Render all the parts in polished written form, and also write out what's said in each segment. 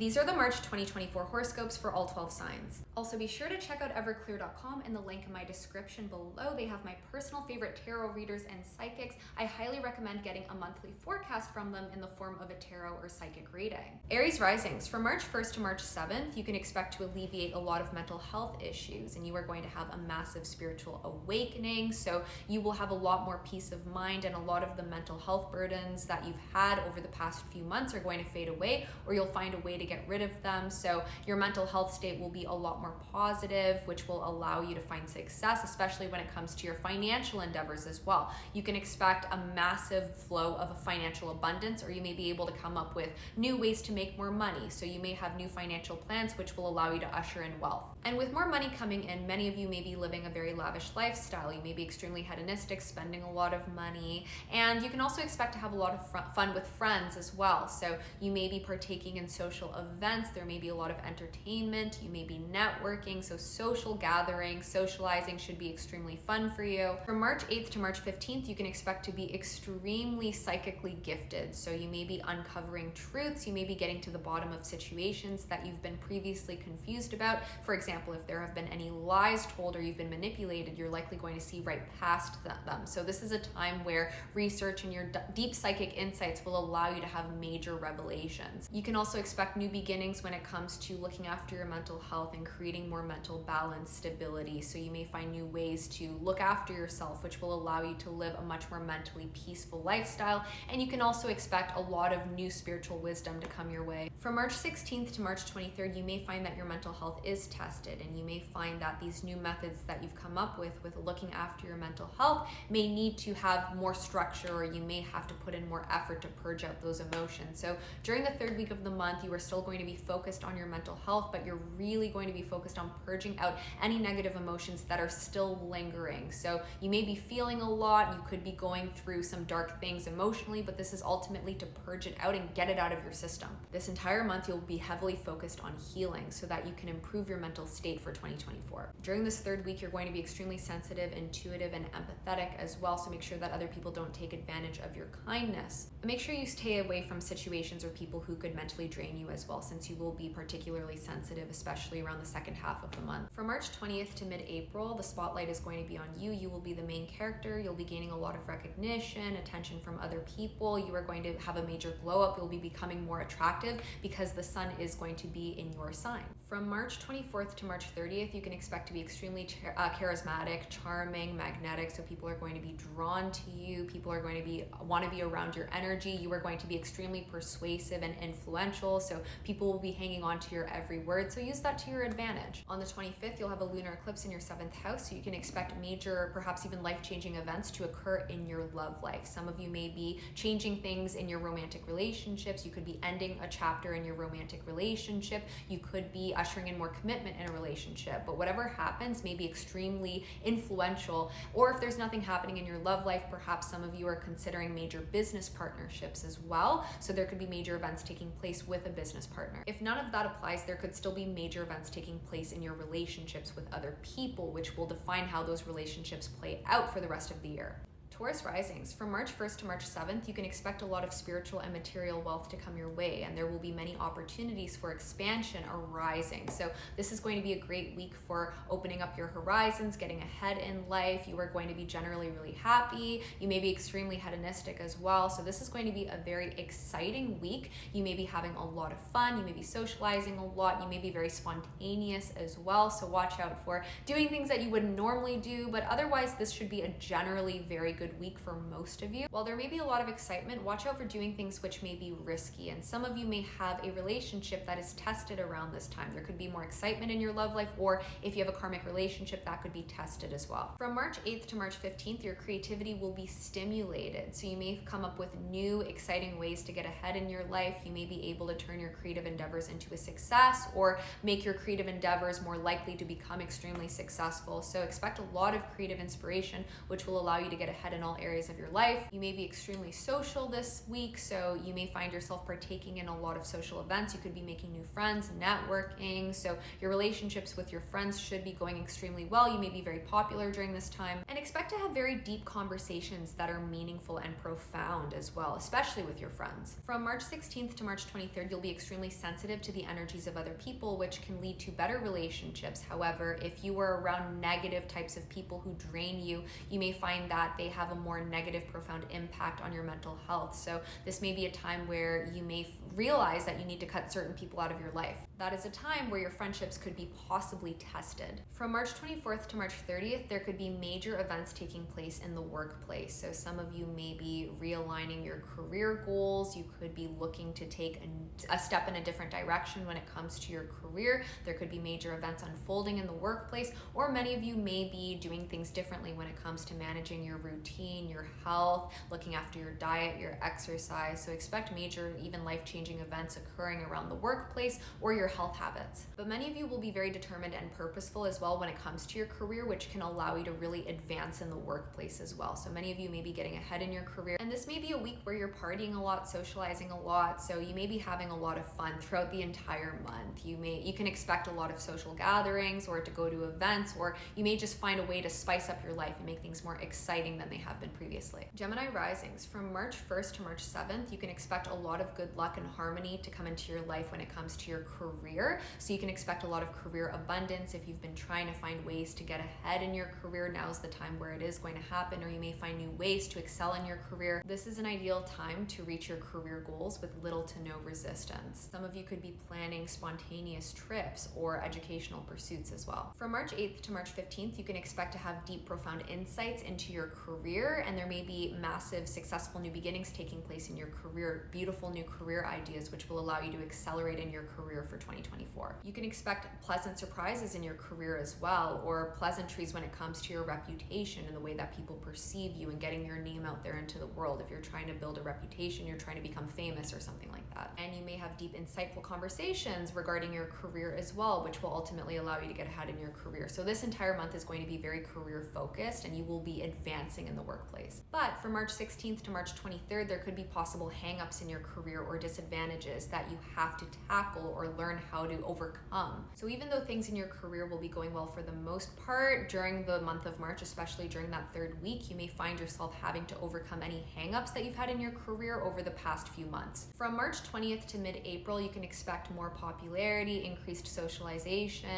These are the March 2024 horoscopes for all 12 signs. Also, be sure to check out everclear.com in the link in my description below. They have my personal favorite tarot readers and psychics. I highly recommend getting a monthly forecast from them in the form of a tarot or psychic reading. Aries risings. From March 1st to March 7th, you can expect to alleviate a lot of mental health issues, and you are going to have a massive spiritual awakening. So you will have a lot more peace of mind, and a lot of the mental health burdens that you've had over the past few months are going to fade away, or you'll find a way to get rid of them. So your mental health state will be a lot more positive, which will allow you to find success, especially when it comes to your financial endeavors as well. You can expect a massive flow of financial abundance, or you may be able to come up with new ways to make more money. So you may have new financial plans, which will allow you to usher in wealth. And with more money coming in, many of you may be living a very lavish lifestyle. You may be extremely hedonistic, spending a lot of money, and you can also expect to have a lot of fun with friends as well. So you may be partaking in social events. There may be a lot of entertainment. You may be networking. So social gatherings, socializing should be extremely fun for you. From March 8th to March 15th, you can expect to be extremely psychically gifted. So you may be uncovering truths. You may be getting to the bottom of situations that you've been previously confused about. For example, if there have been any lies told or you've been manipulated, you're likely going to see right past them. So this is a time where research and your deep psychic insights will allow you to have major revelations. You can also expect new beginnings when it comes to looking after your mental health and creating more mental balance, stability. So you may find new ways to look after yourself, which will allow you to live a much more mentally peaceful lifestyle. And you can also expect a lot of new spiritual wisdom to come your way. From March 16th to March 23rd, you may find that your mental health is tested, and you may find that these new methods that you've come up with looking after your mental health may need to have more structure, or you may have to put in more effort to purge out those emotions. So during the third week of the month, you are still going to be focused on your mental health, but you're really going to be focused on purging out any negative emotions that are still lingering. So you may be feeling a lot, you could be going through some dark things emotionally, but this is ultimately to purge it out and get it out of your system. This entire month, you'll be heavily focused on healing so that you can improve your mental state for 2024. During this third week, you're going to be extremely sensitive, intuitive, and empathetic as well, so make sure that other people don't take advantage of your kindness. And make sure you stay away from situations or people who could mentally drain you as well, since you will be particularly sensitive, especially around the second half of the month. From March 20th to mid-April, the spotlight is going to be on you. You will be the main character. You'll be gaining a lot of recognition, attention from other people. You are going to have a major glow up. You'll be becoming more attractive because the sun is going to be in your sign. From March 24th to March 30th, you can expect to be extremely charismatic, charming, magnetic. So people are going to be drawn to you. People are going to want to be around your energy. You are going to be extremely persuasive and influential. So people will be hanging on to your every word. So use that to your advantage. On the 25th, you'll have a lunar eclipse in your 7th house. So you can expect major, perhaps even life-changing events to occur in your love life. Some of you may be changing things in your romantic relationships. You could be ending a chapter in your romantic relationship. You could be ushering in more commitment in a relationship, but whatever happens may be extremely influential. Or if there's nothing happening in your love life, perhaps some of you are considering major business partnerships as well. So there could be major events taking place with a business partner. If none of that applies, there could still be major events taking place in your relationships with other people, which will define how those relationships play out for the rest of the year. Taurus risings. From March 1st to March 7th, you can expect a lot of spiritual and material wealth to come your way, and there will be many opportunities for expansion arising. So this is going to be a great week for opening up your horizons, getting ahead in life. You are going to be generally really happy. You may be extremely hedonistic as well. So this is going to be a very exciting week. You may be having a lot of fun. You may be socializing a lot. You may be very spontaneous as well. So watch out for doing things that you wouldn't normally do, but otherwise this should be a generally very good week for most of you. While there may be a lot of excitement, watch out for doing things which may be risky, and some of you may have a relationship that is tested around this time. There could be more excitement in your love life, or if you have a karmic relationship, that could be tested as well. From March 8th to March 15th, your creativity will be stimulated, so you may come up with new exciting ways to get ahead in your life. You may be able to turn your creative endeavors into a success, or make your creative endeavors more likely to become extremely successful. So expect a lot of creative inspiration, which will allow you to get ahead in in all areas of your life. You may be extremely social this week, so you may find yourself partaking in a lot of social events. You could be making new friends, networking, so your relationships with your friends should be going extremely well. You may be very popular during this time, and expect to have very deep conversations that are meaningful and profound as well, especially with your friends. From March 16th to March 23rd, you'll be extremely sensitive to the energies of other people, which can lead to better relationships. However, if you are around negative types of people who drain you, you may find that they have a more negative, profound impact on your mental health. So this may be a time where you may realize that you need to cut certain people out of your life. That is a time where your friendships could be possibly tested. From March 24th to March 30th, there could be major events taking place in the workplace. So some of you may be realigning your career goals. You could be looking to take a step in a different direction when it comes to your career. There could be major events unfolding in the workplace, or many of you may be doing things differently when it comes to managing your routine, your health, looking after your diet, your exercise. So expect major, even life-changing events occurring around the workplace or your health habits. But many of you will be very determined and purposeful as well when it comes to your career, which can allow you to really advance in the workplace as well. So many of you may be getting ahead in your career, and this may be a week where you're partying a lot, socializing a lot, so you may be having a lot of fun throughout the entire month. You can expect a lot of social gatherings or to go to events, or you may just find a way to spice up your life and make things more exciting than they have been previously. Gemini risings, from March 1st to March 7th, you can expect a lot of good luck and harmony to come into your life when it comes to your career. So you can expect a lot of career abundance. If you've been trying to find ways to get ahead in your career, now's the time where it is going to happen, or you may find new ways to excel in your career. This is an ideal time to reach your career goals with little to no resistance. Some of you could be planning spontaneous trips or educational pursuits as well. From March 8th to March 15th, you can expect to have deep, profound insights into your career, and there may be massive, successful new beginnings taking place in your career, beautiful new career ideas, which will allow you to accelerate in your career for 2024. You can expect pleasant surprises in your career as well, or pleasantries when it comes to your reputation and the way that people perceive you and getting your name out there into the world. If you're trying to build a reputation, you're trying to become famous or something like that. And you may have deep, insightful conversations regarding your career as well, which will ultimately allow you to get ahead in your career. So this entire month is going to be very career focused, and you will be advancing in the workplace. But from March 16th to March 23rd, there could be possible hangups in your career or disadvantages that you have to tackle or learn how to overcome. So even though things in your career will be going well for the most part during the month of March, especially during that third week, you may find yourself having to overcome any hangups that you've had in your career over the past few months. From March 20th to mid-April, you can expect more popularity, increased socialization,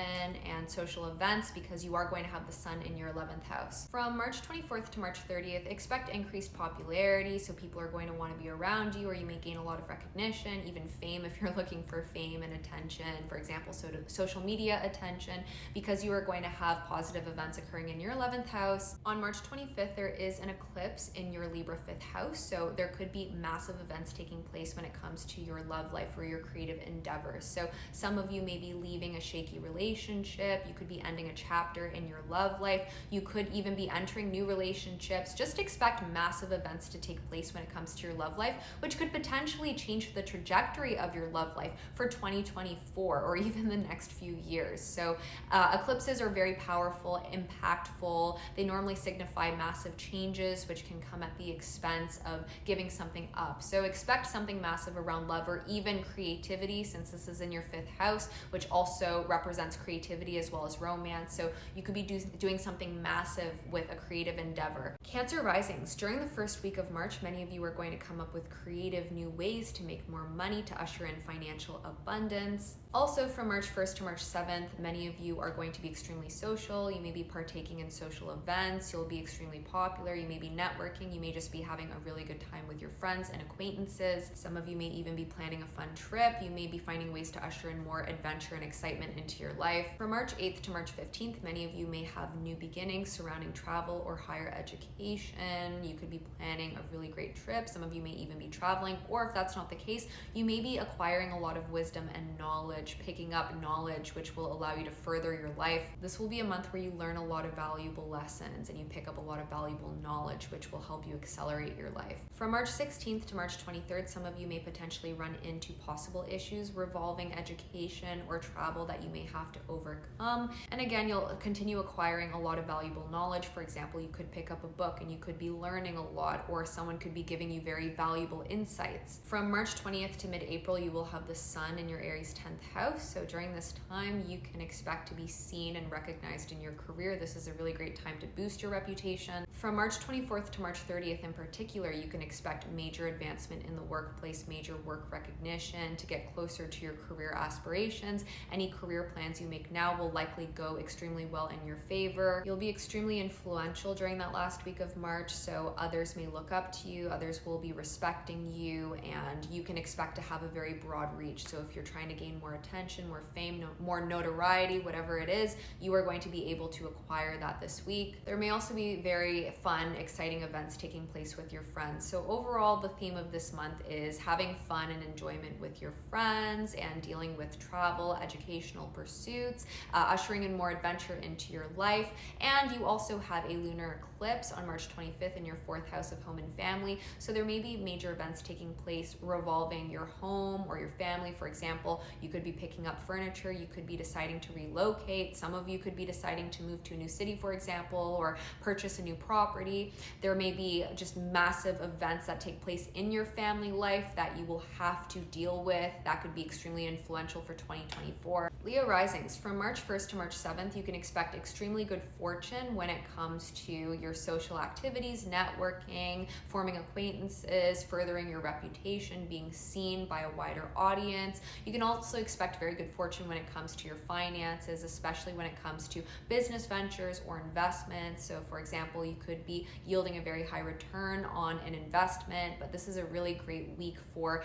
and social events because you are going to have the sun in your 11th house. From March 24th to March 30th, expect increased popularity, so people are going to want to be around you, or you may gain a lot of recognition, even fame if you're looking for fame and attention, for example, social media attention, because you are going to have positive events occurring in your 11th house. On March 25th, there is an eclipse in your Libra 5th house, so there could be massive events taking place when it comes to your love life or your creative endeavors. So some of you may be leaving a shaky relationship, you could be ending a chapter in your love life, you could even be entering new relationships. Just expect massive events to take place when it comes to your love life, which could potentially change the trajectory of your love life for 2024 or even the next few years. So eclipses are very powerful, impactful. They normally signify massive changes, which can come at the expense of giving something up. So expect something massive around love or even creativity, since this is in your 5th house, which also represents creativity as well as romance. So you could be doing something massive with a creative endeavor. Cancer risings. During the first week of March, many of you are going to come up with creative new ways to make more money, to usher in financial abundance. Also, from March 1st to March 7th, many of you are going to be extremely social. You may be partaking in social events. You'll be extremely popular. You may be networking. You may just be having a really good time with your friends and acquaintances. Some of you may even be planning a fun trip. You may be finding ways to usher in more adventure and excitement into your life. From March 8th to March 15th, many of you may have new beginnings surrounding travel or higher education. You could be planning a really great trip. Some of you may even be traveling, or if that's not the case, you may be acquiring a lot of wisdom and knowledge knowledge, picking up knowledge which will allow you to further your life. This will be a month where you learn a lot of valuable lessons and you pick up a lot of valuable knowledge which will help you accelerate your life. From March 16th to March 23rd, some of you may potentially run into possible issues revolving education or travel that you may have to overcome. And again, you'll continue acquiring a lot of valuable knowledge. For example, you could pick up a book and you could be learning a lot, or someone could be giving you very valuable insights. From March 20th to mid-April, you will have the sun in your Aries 10th house. So during this time, you can expect to be seen and recognized in your career. This is a really great time to boost your reputation. From March 24th to March 30th in particular, you can expect major advancement in the workplace, major work recognition, to get closer to your career aspirations. Any career plans you make now will likely go extremely well in your favor. You'll be extremely influential during that last week of March, so others may look up to you, others will be respecting you, and you can expect to have a very broad reach. So if you're trying to gain more attention, more fame, more notoriety, whatever it is, you are going to be able to acquire that this week. There may also be very fun, exciting events taking place with your friends. So overall, the theme of this month is having fun and enjoyment with your friends and dealing with travel, educational pursuits, ushering in more adventure into your life. And you also have a lunar eclipse on March 25th in your 4th house of home and family. So there may be major events taking place revolving your home or your family. For example, you could be picking up furniture, you could be deciding to relocate. Some of you could be deciding to move to a new city, for example, or purchase a new property. There may be just massive events that take place in your family life that you will have to deal with. That could be extremely influential for 2024. Leo risings, from March 1st to March 7th, you can expect extremely good fortune when it comes to your social activities, networking, forming acquaintances, furthering your reputation, being seen by a wider audience. You can also expect very good fortune when it comes to your finances, especially when it comes to business ventures or investments. So for example, you could be yielding a very high return on an investment, but this is a really great week for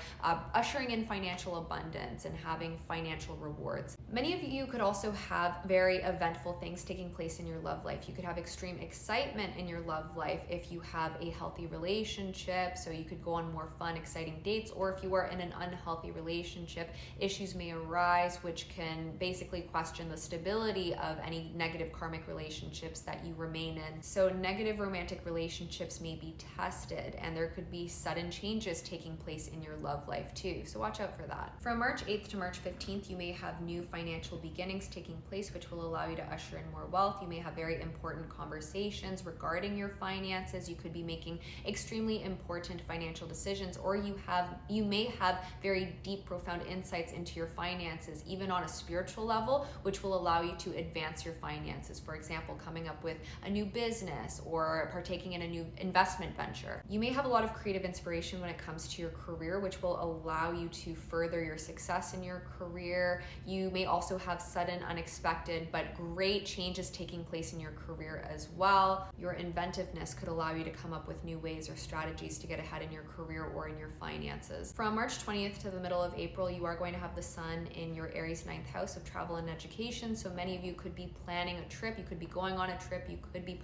ushering in financial abundance and having financial rewards. Many of you could also have very eventful things taking place in your love life. You could have extreme excitement in your love life if you have a healthy relationship, so you could go on more fun, exciting dates, or if you are in an unhealthy relationship, issues may arise which can basically question the stability of any negative karmic relationships that you remain in. So negative romantic relationships may be tested, and there could be sudden changes taking place in your love life too, so watch out for that. From March 8th to March 15th, you may have new financial beginnings taking place which will allow you to usher in more wealth. You may have very important conversations regarding your finances. You could be making extremely important financial decisions, or you may have very deep, profound insights into your finances, even on a spiritual level, which will allow you to advance your finances. For example, coming up with a new business or partaking in a new investment venture. You may have a lot of creative inspiration when it comes to your career, which will allow you to further your success in your career. You may also have sudden, unexpected, but great changes taking place in your career as well. Your inventiveness could allow you to come up with new ways or strategies to get ahead in your career or in your finances. From March 20th to the middle of April, you are going to have the sun in your Aries 9th house of travel and education. So many of you could be planning a trip, you could be going on a trip, you could be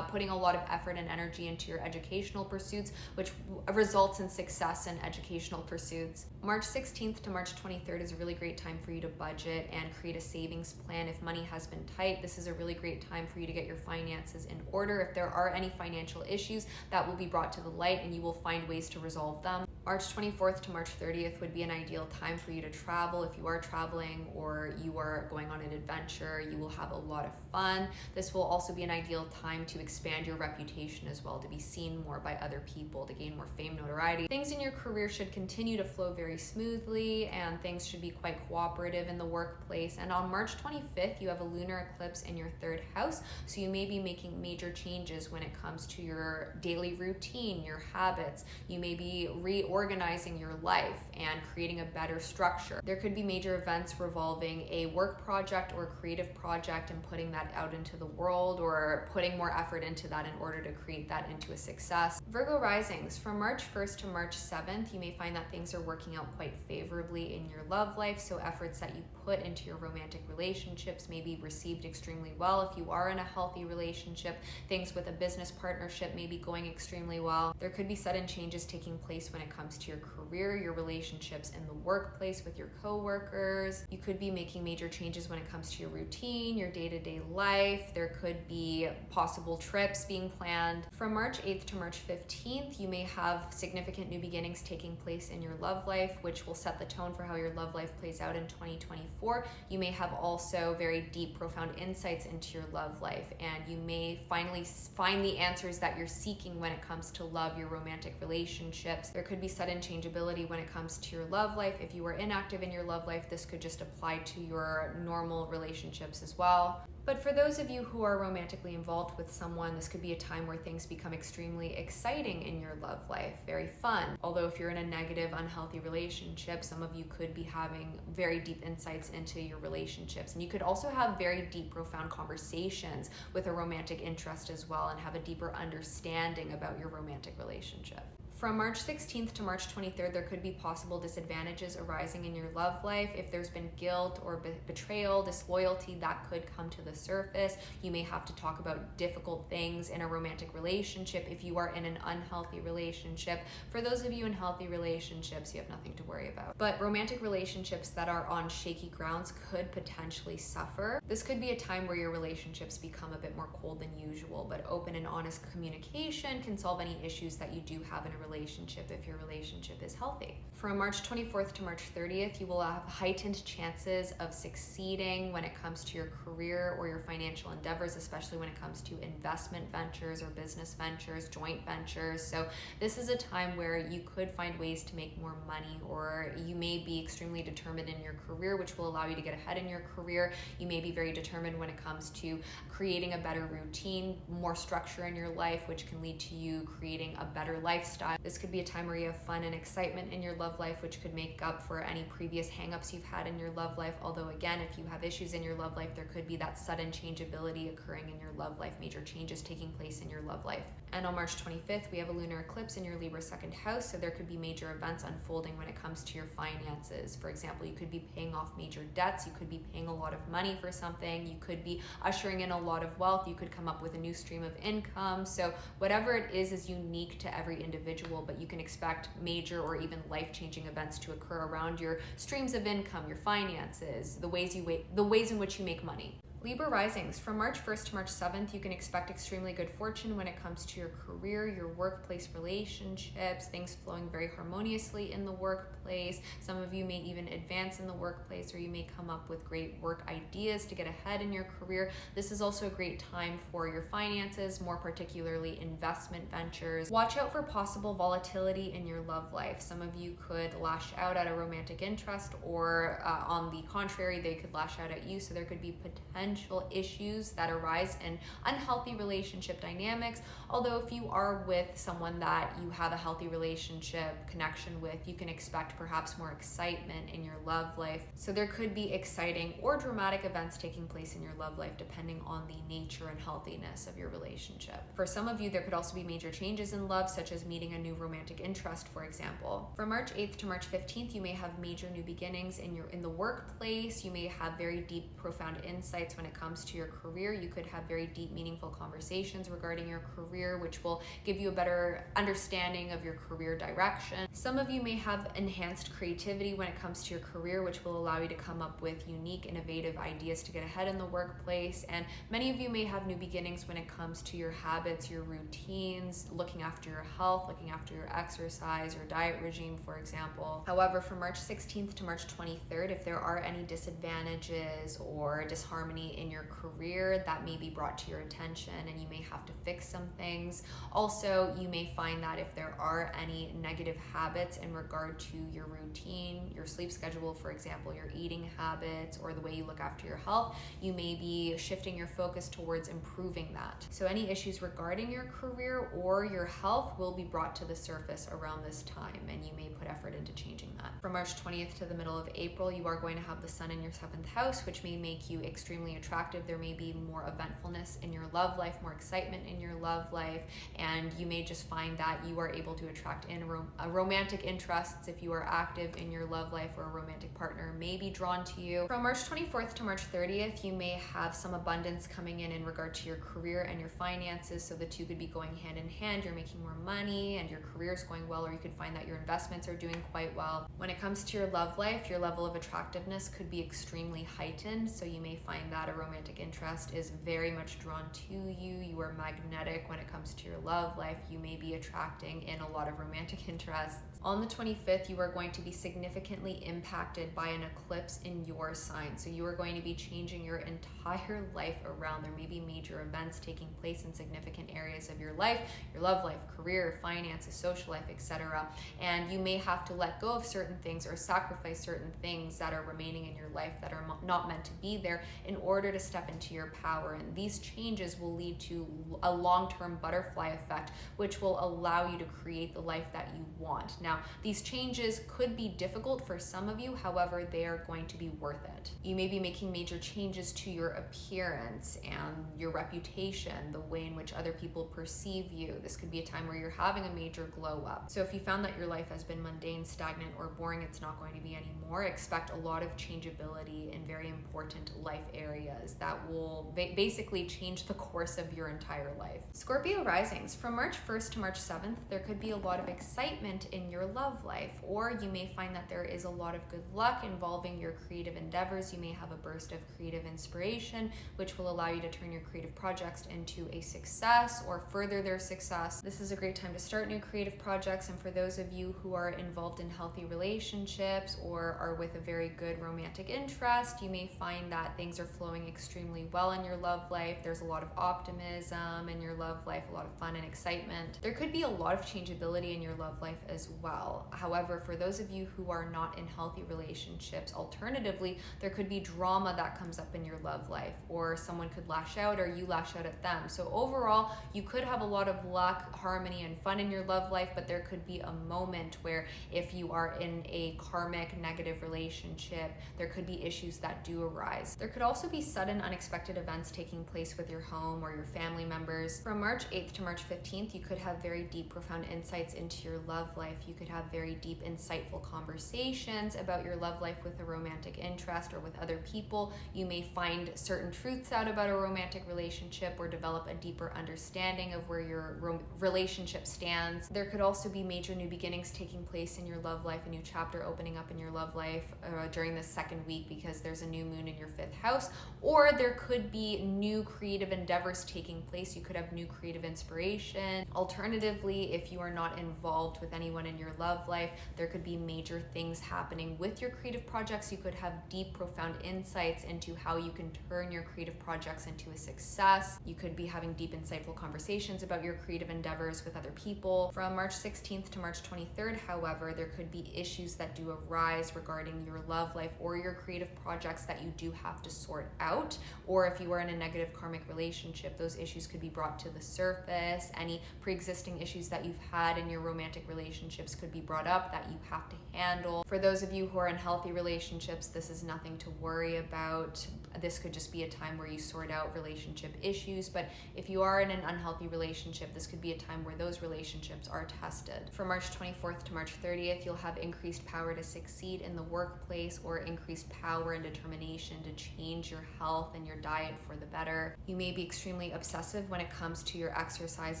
putting a lot of effort and energy into your educational pursuits, which results in success in educational pursuits. March 16th to March 23rd is a really great time for you to budget and create a savings plan. If money has been tight, this is a really great time for you to get your finances in order. If there are any financial issues, that will be brought to the light and you will find ways to resolve them. March 24th to March 30th would be an ideal time for you to travel. If you are traveling or you are going on an adventure, you will have a lot of fun. This will also be an ideal time to expand your reputation as well, to be seen more by other people, to gain more fame, notoriety. Things in your career should continue to flow very smoothly, and things should be quite cooperative in the workplace. And on March 25th, you have a lunar eclipse in your 3rd house, so you may be making major changes when it comes to your daily routine, your habits. You may be reorganizing your life and creating a better structure. There could be major events revolving a work project or creative project and putting that out into the world, or putting more effort into that in order to create that into a success. Virgo risings, from March 1st to March 7th, you may find that things are working out quite favorably in your love life, so efforts that you put into your romantic relationships may be received extremely well. If you are in a healthy relationship, things with a business partnership may be going extremely well. There could be sudden changes taking place when it comes comes to your career, your relationships in the workplace with your coworkers. You could be making major changes when it comes to your routine, your day-to-day life. There could be possible trips being planned. From March 8th to March 15th, you may have significant new beginnings taking place in your love life, which will set the tone for how your love life plays out in 2024. You may have also very deep, profound insights into your love life, and you may finally find the answers that you're seeking when it comes to love, your romantic relationships. There could be sudden changeability when it comes to your love life. If you are inactive in your love life, this could just apply to your normal relationships as well. But for those of you who are romantically involved with someone, this could be a time where things become extremely exciting in your love life, very fun. Although if you're in a negative, unhealthy relationship, some of you could be having very deep insights into your relationships. And you could also have very deep, profound conversations with a romantic interest as well, and have a deeper understanding about your romantic relationship. From March 16th to March 23rd, there could be possible disadvantages arising in your love life. If there's been guilt or betrayal, disloyalty, that could come to the surface. You may have to talk about difficult things in a romantic relationship if you are in an unhealthy relationship. For those of you in healthy relationships, you have nothing to worry about. But romantic relationships that are on shaky grounds could potentially suffer. This could be a time where your relationships become a bit more cold than usual, but open and honest communication can solve any issues that you do have in a relationship if your relationship is healthy. From March 24th to March 30th, you will have heightened chances of succeeding when it comes to your career or your financial endeavors, especially when it comes to investment ventures or business ventures, joint ventures. So this is a time where you could find ways to make more money, or you may be extremely determined in your career, which will allow you to get ahead in your career. You may be very determined when it comes to creating a better routine, more structure in your life, which can lead to you creating a better lifestyle. This could be a time where you have fun and excitement in your love life, which could make up for any previous hangups you've had in your love life. Although again, if you have issues in your love life, there could be that sudden changeability occurring in your love life, major changes taking place in your love life. And on March 25th, we have a lunar eclipse in your Libra second house, so there could be major events unfolding when it comes to your finances. For example, you could be paying off major debts, you could be paying a lot of money for something, you could be ushering in a lot of wealth, you could come up with a new stream of income. So whatever it is unique to every individual, but you can expect major or even life-changing events to occur around your streams of income, your finances, the ways in which you make money. Libra risings, from March 1st to March 7th, you can expect extremely good fortune when it comes to your career, your workplace relationships, things flowing very harmoniously in the workplace. Some of you may even advance in the workplace, or you may come up with great work ideas to get ahead in your career. This is also a great time for your finances, more particularly investment ventures. Watch out for possible volatility in your love life. Some of you could lash out at a romantic interest, or on the contrary, they could lash out at you. So there could be potential issues that arise in unhealthy relationship dynamics. Although if you are with someone that you have a healthy relationship connection with, you can expect perhaps more excitement in your love life. So there could be exciting or dramatic events taking place in your love life depending on the nature and healthiness of your relationship. For some of you, there could also be major changes in love, such as meeting a new romantic interest, for example. From March 8th to March 15th, you may have major new beginnings in the workplace. You may have very deep, profound insights when it comes to your career. You could have very deep, meaningful conversations regarding your career, which will give you a better understanding of your career direction. Some of you may have enhanced creativity when it comes to your career, which will allow you to come up with unique, innovative ideas to get ahead in the workplace. And many of you may have new beginnings when it comes to your habits, your routines, looking after your health, looking after your exercise, your diet regime, for example. However, from March 16th to March 23rd, if there are any disadvantages or disharmony in your career, that may be brought to your attention, and you may have to fix some things. Also, you may find that if there are any negative habits in regard to your routine, your sleep schedule, for example, your eating habits, or the way you look after your health, you may be shifting your focus towards improving that. So any issues regarding your career or your health will be brought to the surface around this time, and you may put effort into changing that. From March 20th to the middle of April, you are going to have the sun in your 7th house, which may make you extremely attractive. There may be more eventfulness in your love life, more excitement in your love life, and you may just find that you are able to attract in romantic interests. If you are active in your love life, or a romantic partner may be drawn to you. From March 24th to March 30th, you may have some abundance coming in regard to your career and your finances, so the two could be going hand in hand. You're making more money and your career is going well, or you could find that your investments are doing quite well. When it comes to your love life, your level of attractiveness could be extremely heightened, so you may find that a romantic interest is very much drawn to you. You are magnetic when it comes to your love life. You may be attracting in a lot of romantic interests. On the 25th, you are going to be significantly impacted by an eclipse in your sign. So you are going to be changing your entire life around. There may be major events taking place in significant areas of your life, your love life, career, finances, social life, etc. And you may have to let go of certain things or sacrifice certain things that are remaining in your life that are not meant to be there in order to step into your power. And these changes will lead to a long-term butterfly effect, which will allow you to create the life that you want. Now, these changes could be difficult for some of you, however, they are going to be worth it. You may be making major changes to your appearance and your reputation, the way in which other people perceive you. This could be a time where you're having a major glow up. So if you found that your life has been mundane, stagnant, or boring, it's not going to be anymore. Expect a lot of changeability in very important life areas that will basically change the course of your entire life. Scorpio risings. From March 1st to March 7th, there could be a lot of excitement in your love life, or you may find that there is a lot of good luck involving your creative endeavors. You may have a burst of creative inspiration, which will allow you to turn your creative projects into a success or further their success. This is a great time to start new creative projects, and for those of you who are involved in healthy relationships or are with a very good romantic interest, you may find that things are flowing extremely well in your love life. There's a lot of optimism in your love life, a lot of fun and excitement. There could be a lot of changeability in your love life as well. However, for those of you who are not in healthy relationships, alternatively, there could be drama that comes up in your love life, or someone could lash out or you lash out at them. So overall, you could have a lot of luck, harmony, and fun in your love life, but there could be a moment where if you are in a karmic negative relationship, there could be issues that do arise. There could also be sudden unexpected events taking place with your home or your family members. From March 8th to March 15th, you could have very deep, profound insights into your love life. You could have very deep, insightful conversations about your love life with a romantic interest or with other people. You may find certain truths out about a romantic relationship or develop a deeper understanding of where your relationship stands. There could also be major new beginnings taking place in your love life, a new chapter opening up in your love life during the second week because there's a new moon in your 5th house, or there could be new creative endeavors taking place. You could have new creative inspiration. Alternatively, if you are not involved with anyone in your love life, there could be major things happening with your creative projects. You could have deep, profound insights into how you can turn your creative projects into a success. You could be having deep, insightful conversations about your creative endeavors with other people. From March 16th to March 23rd, however, there could be issues that do arise regarding your love life or your creative projects that you do have to sort out. Or if you are in a negative karmic relationship, those issues could be brought to the surface. Any pre-existing issues that you've had in your romantic relationships could be brought up that you have to handle. For those of you who are in healthy relationships, this is nothing to worry about. This could just be a time where you sort out relationship issues. But if you are in an unhealthy relationship, this could be a time where those relationships are tested. From March 24th to March 30th, you'll have increased power to succeed in the workplace or increased power and determination to change your health and your diet for the better. You may be extremely obsessive when it comes to your exercise,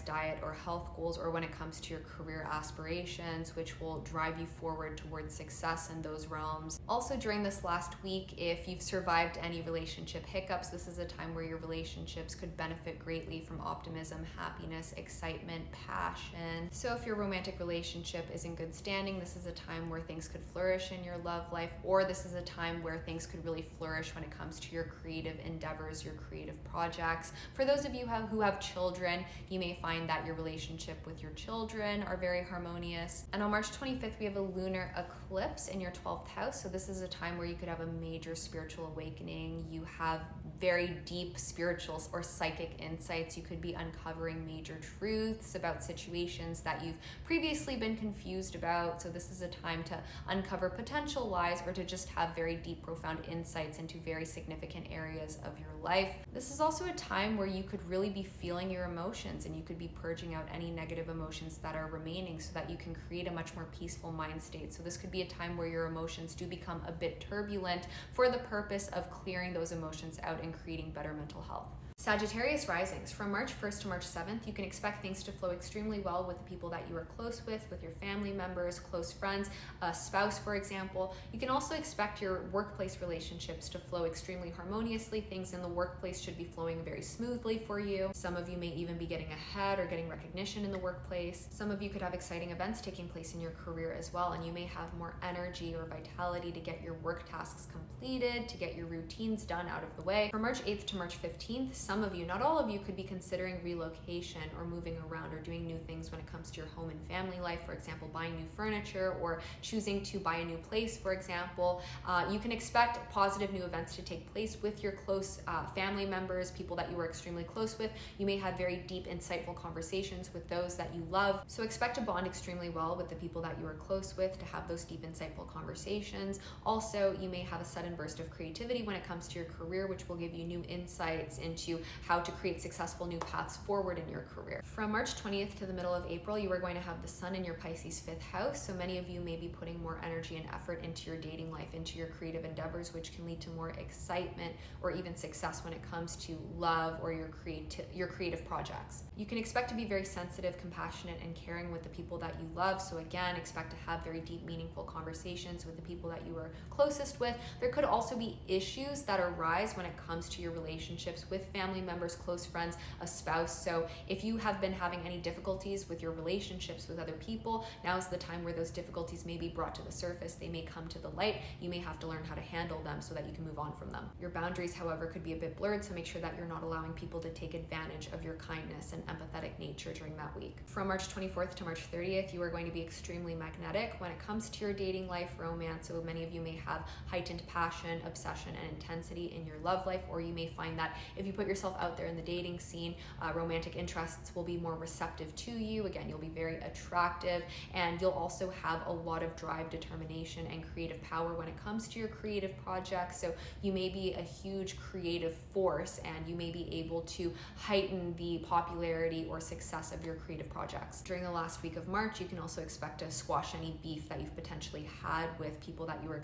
diet, or health goals, or when it comes to your career aspirations, which will drive you forward towards success in those realms. Also, during this last week, if you've survived any relationship hiccups, this is a time where your relationships could benefit greatly from optimism, happiness, excitement, passion. So if your romantic relationship is in good standing, this is a time where things could flourish in your love life, or this is a time where things could really flourish when it comes to your creative endeavors, your creative projects. For those of you who have children, you may find that your relationship with your children are very harmonious. And on March 25th, we have a lunar eclipse in your 12th house. So this is a time where you could have a major spiritual awakening. You have very deep spiritual or psychic insights. You could be uncovering major truths about situations that you've previously been confused about. So this is a time to uncover potential lies or to just have very deep, profound insights into very significant areas of your life. This is also a time where you could really be feeling your emotions, and you could be purging out any negative emotions that are remaining so that you can create a much more peaceful mind state. So this could be a time where your emotions do become a bit turbulent for the purpose of clearing those emotions out and creating better mental health. Sagittarius risings. From March 1st to March 7th, you can expect things to flow extremely well with the people that you are close with your family members, close friends, a spouse, for example. You can also expect your workplace relationships to flow extremely harmoniously. Things in the workplace should be flowing very smoothly for you. Some of you may even be getting ahead or getting recognition in the workplace. Some of you could have exciting events taking place in your career as well, and you may have more energy or vitality to get your work tasks completed, to get your routines done out of the way. From March 8th to March 15th, some of you, not all of you, could be considering relocation or moving around or doing new things when it comes to your home and family life. For example, buying new furniture or choosing to buy a new place, for example. You can expect positive new events to take place with your close family members, people that you are extremely close with. You may have very deep, insightful conversations with those that you love. So expect to bond extremely well with the people that you are close with, to have those deep, insightful conversations. Also, you may have a sudden burst of creativity when it comes to your career, which will give you new insights into how to create successful new paths forward in your career. From March 20th to the middle of April, you are going to have the sun in your Pisces 5th house. So many of you may be putting more energy and effort into your dating life, into your creative endeavors, which can lead to more excitement or even success when it comes to love or your creative projects. You can expect to be very sensitive, compassionate, and caring with the people that you love. So again, expect to have very deep, meaningful conversations with the people that you are closest with. There could also be issues that arise when it comes to your relationships with family members, close friends, a spouse. So if you have been having any difficulties with your relationships with other people, now is the time where those difficulties may be brought to the surface. They may come to the light. You may have to learn how to handle them so that you can move on from them. Your boundaries, however, could be a bit blurred, so make sure that you're not allowing people to take advantage of your kindness and empathetic nature during that week. From March 24th to March 30th, you are going to be extremely magnetic when it comes to your dating life, romance. So many of you may have heightened passion, obsession, and intensity in your love life, or you may find that if you put yourself out there in the dating scene, romantic interests will be more receptive to you. Again, you'll be very attractive, and you'll also have a lot of drive, determination, and creative power when it comes to your creative projects. So you may be a huge creative force, and you may be able to heighten the popularity or success of your creative projects. During the last week of March, you can also expect to squash any beef that you've potentially had with people that you were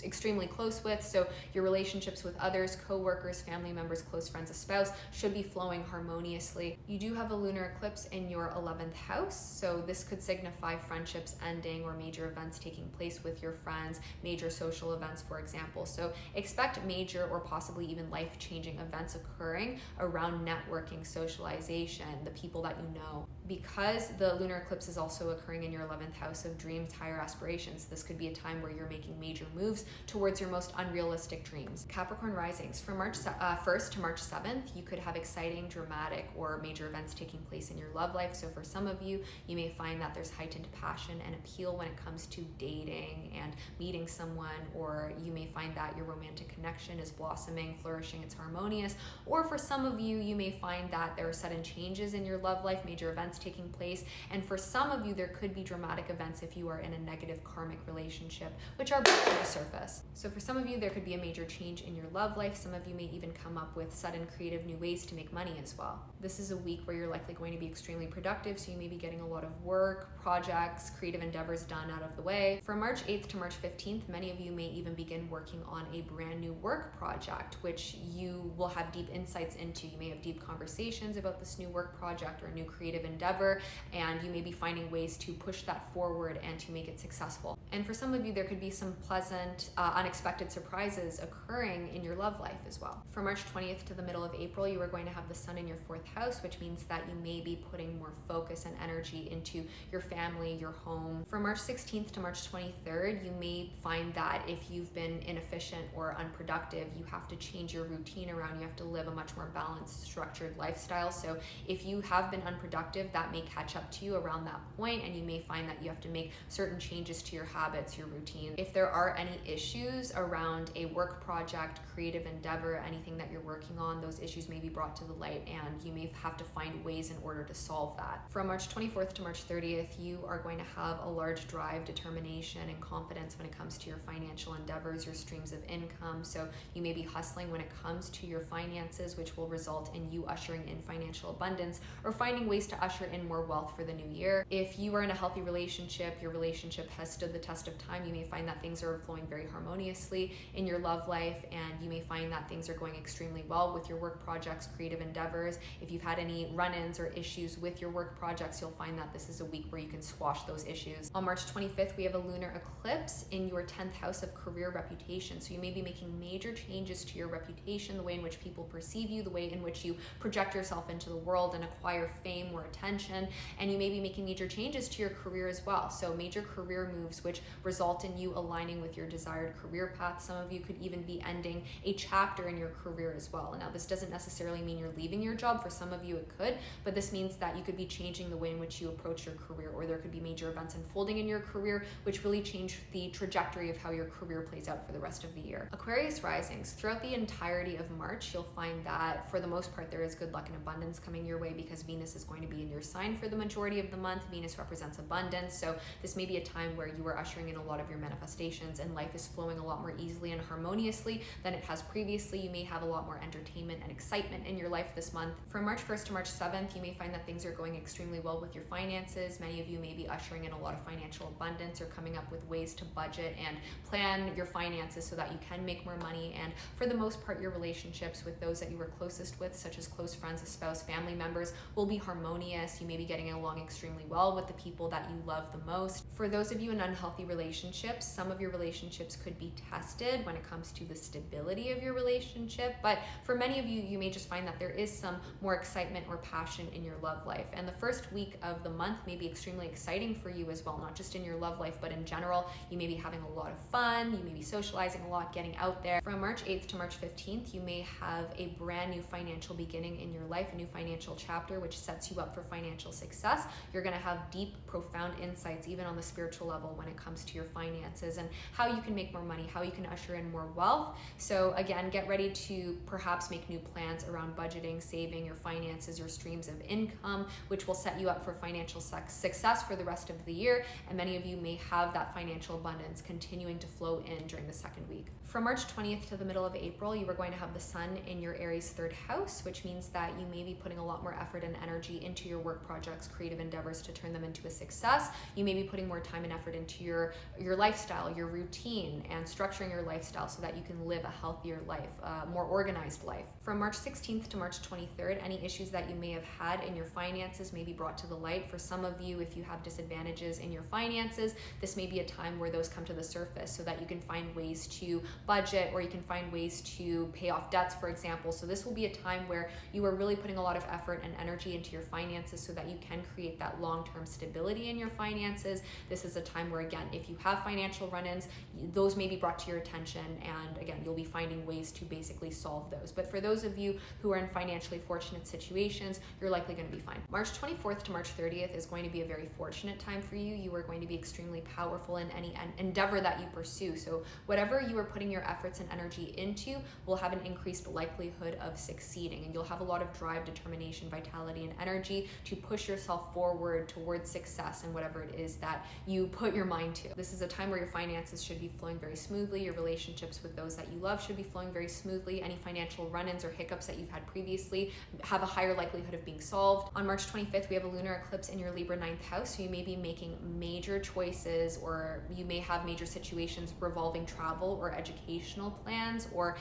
extremely close with. So your relationships with others, co-workers, family members, close friends, a spouse, should be flowing harmoniously. You do have a lunar eclipse in your 11th house, so this could signify friendships ending or major events taking place with your friends, major social events, for example. So expect major or possibly even life-changing events occurring around networking, socialization, the people that you know. Because the lunar eclipse is also occurring in your 11th house of dreams, higher aspirations, this could be a time where you're making major moves towards your most unrealistic dreams. Capricorn risings. From March 1st to March 7th, you could have exciting, dramatic, or major events taking place in your love life. So for some of you, you may find that there's heightened passion and appeal when it comes to dating and meeting someone, or you may find that your romantic connection is blossoming, flourishing, it's harmonious. Or for some of you, you may find that there are sudden changes in your love life, major events taking place. And for some of you, there could be dramatic events if you are in a negative karmic relationship, which are brought to the surface. So for some of you, there could be a major change in your love life. Some of you may even come up with sudden creative new ways to make money as well. This is a week where you're likely going to be extremely productive, so you may be getting a lot of work, projects, creative endeavors done out of the way. From March 8th to March 15th, many of you may even begin working on a brand new work project, which you will have deep insights into. You may have deep conversations about this new work project or new creative endeavor, and you may be finding ways to push that forward and to make it successful. And for some of you, there could be some pleasant, unexpected surprises occurring in your love life as well. From March 20th to the middle of April, you are going to have the sun in your 4th house, which means that you may be putting more focus and energy into your family, your home. From March 16th to March 23rd, you may find that if you've been inefficient or unproductive, you have to change your routine around. You have to live a much more balanced, structured lifestyle. So if you have been unproductive, that may catch up to you around that point, and you may find that you have to make certain changes to your habits habits, your routine. If there are any issues around a work project, creative endeavor, anything that you're working on, those issues may be brought to the light and you may have to find ways in order to solve that. From March 24th to March 30th, you are going to have a large drive, determination, and confidence when it comes to your financial endeavors, your streams of income. So you may be hustling when it comes to your finances, which will result in you ushering in financial abundance or finding ways to usher in more wealth for the new year. If you are in a healthy relationship, your relationship has stood the test of time, you may find that things are flowing very harmoniously in your love life, and you may find that things are going extremely well with your work projects, creative endeavors. If you've had any run-ins or issues with your work projects, you'll find that this is a week where you can squash those issues. On March 25th, we have a lunar eclipse in your 10th house of career reputation. So you may be making major changes to your reputation, the way in which people perceive you, the way in which you project yourself into the world and acquire fame or attention. And you may be making major changes to your career as well. So major career moves which result in you aligning with your desired career path. Some of you could even be ending a chapter in your career as well. Now, this doesn't necessarily mean you're leaving your job. For some of you, it could, but this means that you could be changing the way in which you approach your career, or there could be major events unfolding in your career which really change the trajectory of how your career plays out for the rest of the year. Aquarius risings, throughout the entirety of March, you'll find that for the most part there is good luck and abundance coming your way because Venus is going to be in your sign for the majority of the month. Venus represents abundance, so this may be a time where you are ushering in a lot of your manifestations and life is flowing a lot more easily and harmoniously than it has previously. You may have a lot more entertainment and excitement in your life this month. From March 1st to March 7th, you may find that things are going extremely well with your finances. Many of you may be ushering in a lot of financial abundance or coming up with ways to budget and plan your finances so that you can make more money. And for the most part, your relationships with those that you were closest with, such as close friends, a spouse, family members, will be harmonious. You may be getting along extremely well with the people that you love the most. For those of you in unhealthy relationships, some of your relationships could be tested when it comes to the stability of your relationship. But for many of you, you may just find that there is some more excitement or passion in your love life. And the first week of the month may be extremely exciting for you as well, not just in your love life, but in general. You may be having a lot of fun, you may be socializing a lot, getting out there. From March 8th to March 15th, you may have a brand new financial beginning in your life, a new financial chapter, which sets you up for financial success. You're gonna have deep, profound insights, even on the spiritual level, when it comes to your finances and how you can make more money, how you can usher in more wealth. So again, get ready to perhaps make new plans around budgeting, saving, your finances, your streams of income, which will set you up for financial success for the rest of the year. And many of you may have that financial abundance continuing to flow in during the second week. From March 20th to the middle of April, you are going to have the sun in your Aries 3rd house, which means that you may be putting a lot more effort and energy into your work projects, creative endeavors to turn them into a success. You may be putting more time and effort into your lifestyle, your routine, and structuring your lifestyle so that you can live a healthier life, a more organized life. From March 16th to March 23rd, any issues that you may have had in your finances may be brought to the light. For some of you, if you have disadvantages in your finances, this may be a time where those come to the surface so that you can find ways to budget, or you can find ways to pay off debts, for example. So this will be a time where you are really putting a lot of effort and energy into your finances so that you can create that long-term stability in your finances. This is a time where, again, if you have financial run-ins, those may be brought to your attention, and again, you'll be finding ways to basically solve those. But for those of you who are in financially fortunate situations, you're likely going to be fine. March 24th to March 30th is going to be a very fortunate time for you. You are going to be extremely powerful in any endeavor that you pursue. So whatever you are putting your efforts and energy into will have an increased likelihood of succeeding, and you'll have a lot of drive, determination, vitality, and energy to push yourself forward towards success in whatever it is that you put your mind to. This is a time where your finances should be flowing very smoothly. Your relationships with those that you love should be flowing very smoothly. Any financial run-ins or hiccups that you've had previously have a higher likelihood of being solved. On March 25th, we have a lunar eclipse in your Libra 9th house, so you may be making major choices, or you may have major situations revolving travel or educational plans, or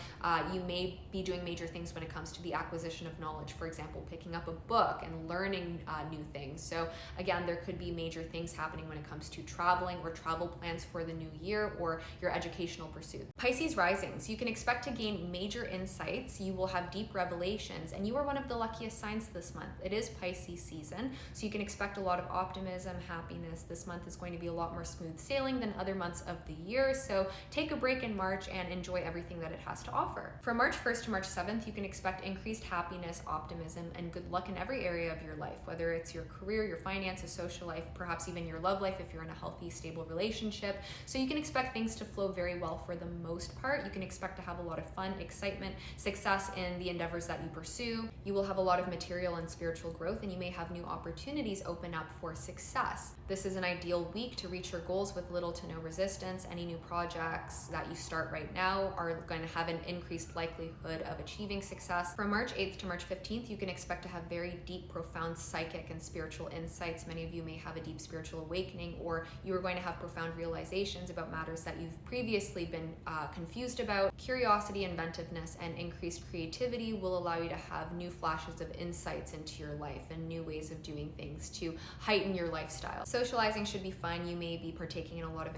you may be doing major things when it comes to the acquisition of knowledge. For example, picking up a book and learning new things. So again, there could be major things happening when it comes to traveling or travel plans for the new year, or your educational pursuits. Pisces risings, you can expect to gain major insights. You will have deep revelations, and you are one of the luckiest signs this month. It is Pisces season, so you can expect a lot of optimism, happiness. This month is going to be a lot more smooth sailing than other months of the year, so take a break in March and enjoy everything that it has to offer. From March 1st to March 7th, you can expect increased happiness, optimism, and good luck in every area of your life, whether it's your career, your finances, social life, perhaps even your love life if you're in a healthy, stable relationship. So you can expect things to flow very well for the most part. You can expect to have a lot of fun, excitement, success in the endeavors that you pursue. You will have a lot of material and spiritual growth, and you may have new opportunities open up for success. This is an ideal week to reach your goals with little to no resistance. Any new projects that you start right now are going to have an increased likelihood of achieving success. From March 8th to March 15th, you can expect to have very deep, profound psychic and spiritual insights. Many of you may have a deep spiritual awakening, or you are going to have profound realizations about matters that you've previously been confused about. Curiosity, inventiveness, and increased creativity will allow you to have new flashes of insights into your life and new ways of doing things to heighten your lifestyle. Socializing should be fun. You may be partaking in a lot of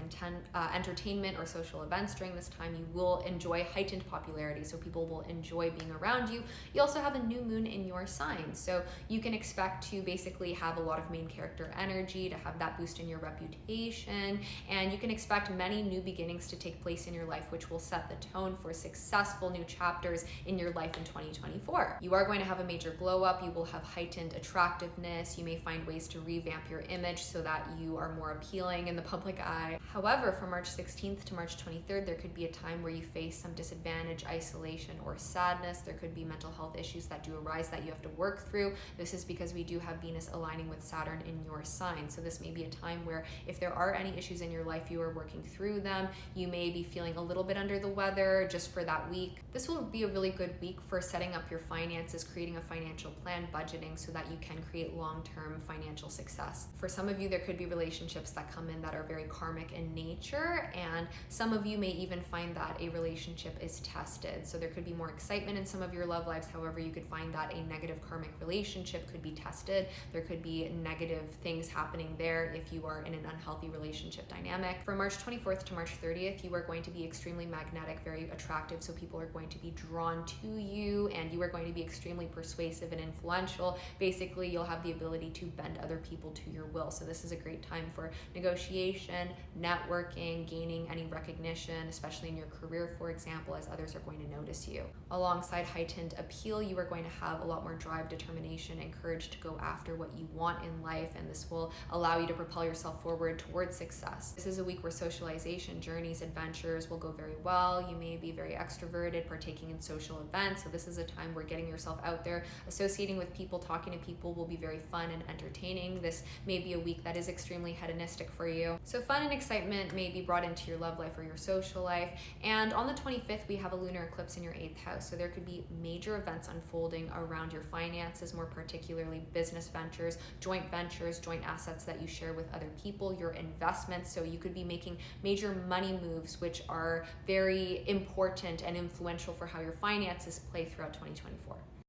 entertainment or social events during this time. You will enjoy heightened popularity, so people will enjoy being around you. You also have a new moon in your sign, so you can expect to basically have a lot of main character energy, to have that boost in your reputation, and you can expect many new beginnings to take place in your life, which will set the tone for successful new chapters in your life in 2024. You are going to have a major glow up. You will have heightened attractiveness. You may find ways to revamp your image so that you are more appealing in the public eye. However, from March 16th to March 23rd, there could be a time where you face some disadvantage, isolation, or sadness. There could be mental health issues that do arise that you have to work through. This is because we do have Venus aligning with Saturn in your sign. So this may be a time where if there are any issues in your life, you are working through them. You may be feeling a little bit under the weather just for that week. This will be a really good week for setting up your finances, creating a financial plan, budgeting, so that you can create long-term financial success. For some of you, there could be relationships that come in that are very karmic in nature, and some of you may even find that a relationship is tested. So there could be more excitement in some of your love lives. However, you could find that a negative karmic relationship could be tested. There could be negative things happening there if you are in an unhealthy relationship dynamic. From March 24th to March 30th, you are going to be extremely magnetic, very attractive, so people are going to be drawn to you, and you are going to be extremely persuasive and influential. Basically, you'll have the ability to bend other people to your will. So this is a great time for negotiation, networking, gaining any recognition, especially in your career, for example, as others are going to notice you. Alongside heightened appeal, you are going to have a lot more drive, determination, and courage to go after what you want in life, and this will allow you to propel yourself forward towards success. This is a week where socialization, journeys, adventures will go very well. You may be very extroverted, partaking in social events, so this is a time where getting yourself out there, associating with people, talking to people will be very fun and entertaining. This may be a week that is extremely hedonistic for you. So fun and excitement may be brought into your love life or your social life. And on the 25th, we have a lunar eclipse in your 8th house. So there could be major events unfolding around your finances, more particularly business ventures, joint assets that you share with other people, your investments. So you could be making major money moves, which are very important and influential for how your finances play throughout 2024.